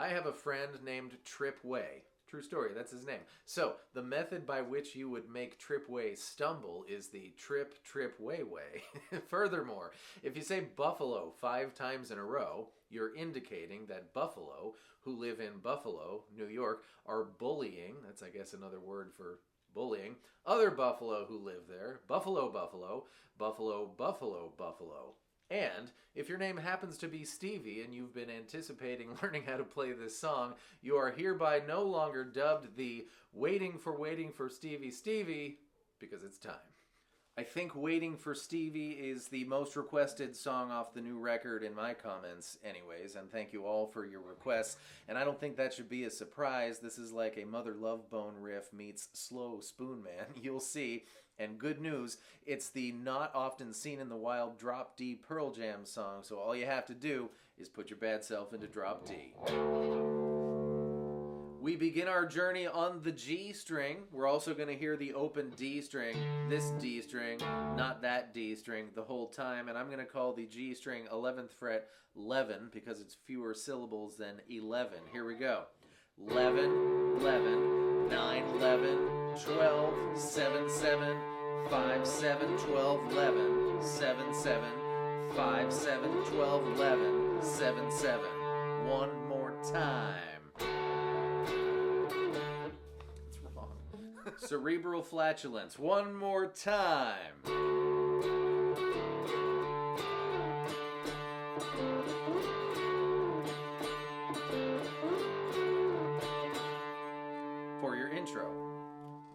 I have a friend named Trip Way. True story, that's his name. So, the method by which you would make Trip Way stumble is the trip, trip, way, way. Furthermore, if you say buffalo 5 times in a row, you're indicating that buffalo, who live in Buffalo, New York, are bullying, that's I guess another word for bullying, other buffalo who live there. Buffalo, buffalo, buffalo, buffalo, buffalo. And if your name happens to be Stevie and you've been anticipating learning how to play this song, you are hereby no longer dubbed the Waiting for Stevie Stevie, because it's time. I think Waiting for Stevie is the most requested song off the new record in my comments anyways, and thank you all for your requests. And I don't think that should be a surprise. This is like a Mother Love Bone riff meets Slow Spoon Man. You'll see. And good news, it's the not often seen in the wild drop D Pearl Jam song, so all you have to do is put your bad self into drop D. We begin our journey on the G string. We're also going to hear the open D string, this D string, not that D string, the whole time. And I'm going to call the G string 11th fret 11 because it's fewer syllables than 11. Here we go. 11, 11, 9, 11, 12, 7, 7, 5, 7, 12, 11, 7, 7, 5, 7, 12, 11, 7, 7. One more time. Cerebral flatulence. One more time. For your intro.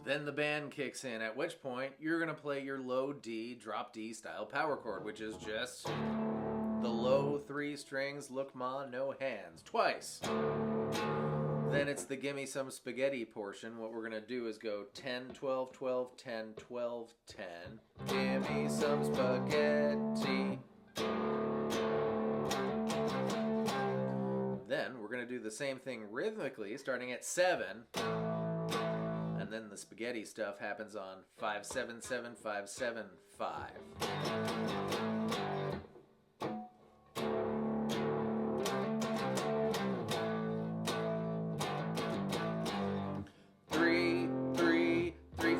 Then the band kicks in, at which point you're going to play your low D, drop D style power chord, which is just the low 3 strings, look ma, no hands, twice. Then it's the Gimme Some Spaghetti portion. What we're going to do is go 10, 12, 12, 10, 12, 10. Gimme some spaghetti. Then we're going to do the same thing rhythmically, starting at 7. And then the spaghetti stuff happens on 5, 7, 7, 5, 7, 5.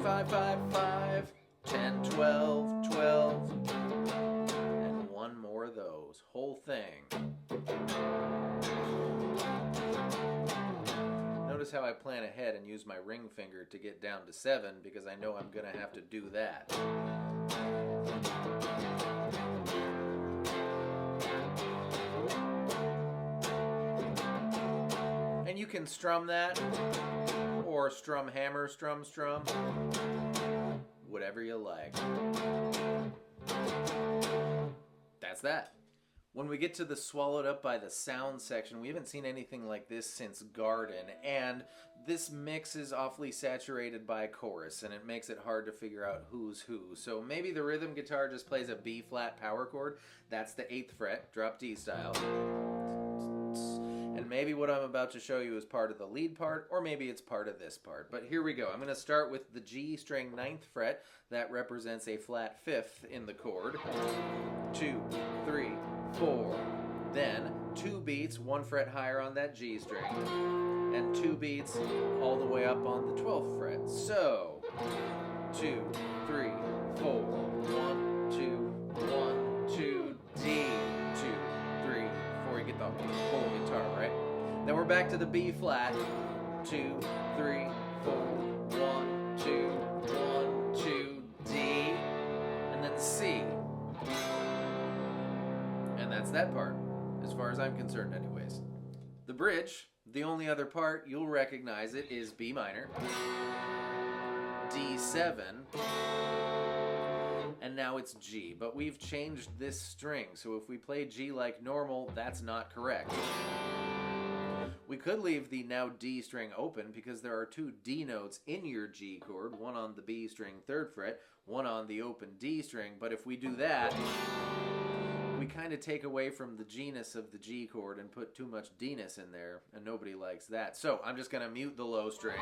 5, 5, 5, 10, 12, 12, and one more of those. Whole thing. Notice how I plan ahead and use my ring finger to get down to 7 because I know I'm going to have to do that. And you can strum that, or strum hammer, strum, whatever you like. That's that. When we get to the Swallowed Up by the Sound section, we haven't seen anything like this since Garden, and this mix is awfully saturated by chorus, and it makes it hard to figure out who's who. So maybe the rhythm guitar just plays a B-flat power chord. That's the 8th fret, drop D style. And maybe what I'm about to show you is part of the lead part, or maybe it's part of this part. But here we go. I'm going to start with the G string 9th fret. That represents a flat 5th in the chord. 2, 3, 4. Then 2 beats, 1 fret higher on that G string. And 2 beats all the way up on the 12th fret. So, 2, 3, 4. 1, 2, 1, 2, D. 2, 3, 4. You get the whole guitar, right? Then we're back to the B flat. 2, 3, 4. 1, 2, 1, 2, D. And then C. And that's that part, as far as I'm concerned anyways. The bridge, the only other part you'll recognize it, is B minor, D7, and now it's G. But we've changed this string, so if we play G like normal, that's not correct. We could leave the now D string open because there are 2 D notes in your G chord, one on the B string 3rd fret, one on the open D string, but if we do that, we kind of take away from the G-ness of the G chord and put too much D-ness in there, and nobody likes that. So I'm just going to mute the low string.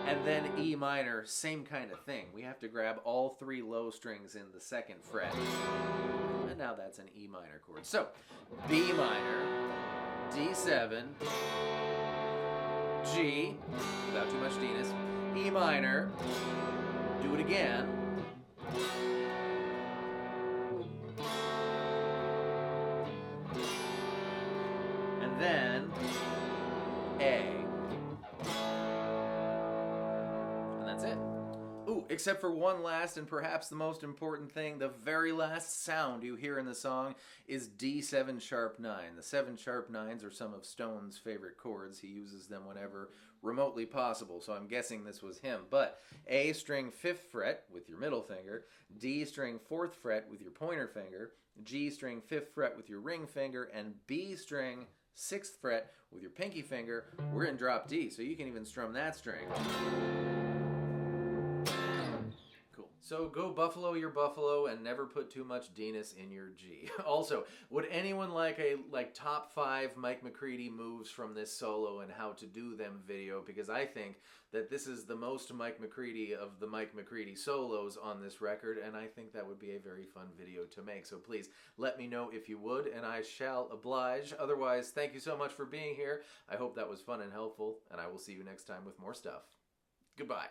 And then E minor, same kind of thing. We have to grab all 3 low strings in the 2nd fret. And now that's an E minor chord. So, B minor, D7, G, without too much D-ness, E minor, do it again, and then A. And that's it. Ooh, except for one last and perhaps the most important thing, the very last sound you hear in the song is D7 sharp 9. The 7 sharp 9s are some of Stone's favorite chords. He uses them whenever remotely possible, so I'm guessing this was him. But A string 5th fret with your middle finger, D string 4th fret with your pointer finger, G string 5th fret with your ring finger, and B string 6th fret with your pinky finger. We're in drop D, so you can even strum that string. So go buffalo your buffalo and never put too much D-ness in your G. Also, would anyone like a top 5 Mike McCready moves from this solo and how to do them video? Because I think that this is the most Mike McCready of the Mike McCready solos on this record, and I think that would be a very fun video to make. So please let me know if you would, and I shall oblige. Otherwise, thank you so much for being here. I hope that was fun and helpful, and I will see you next time with more stuff. Goodbye.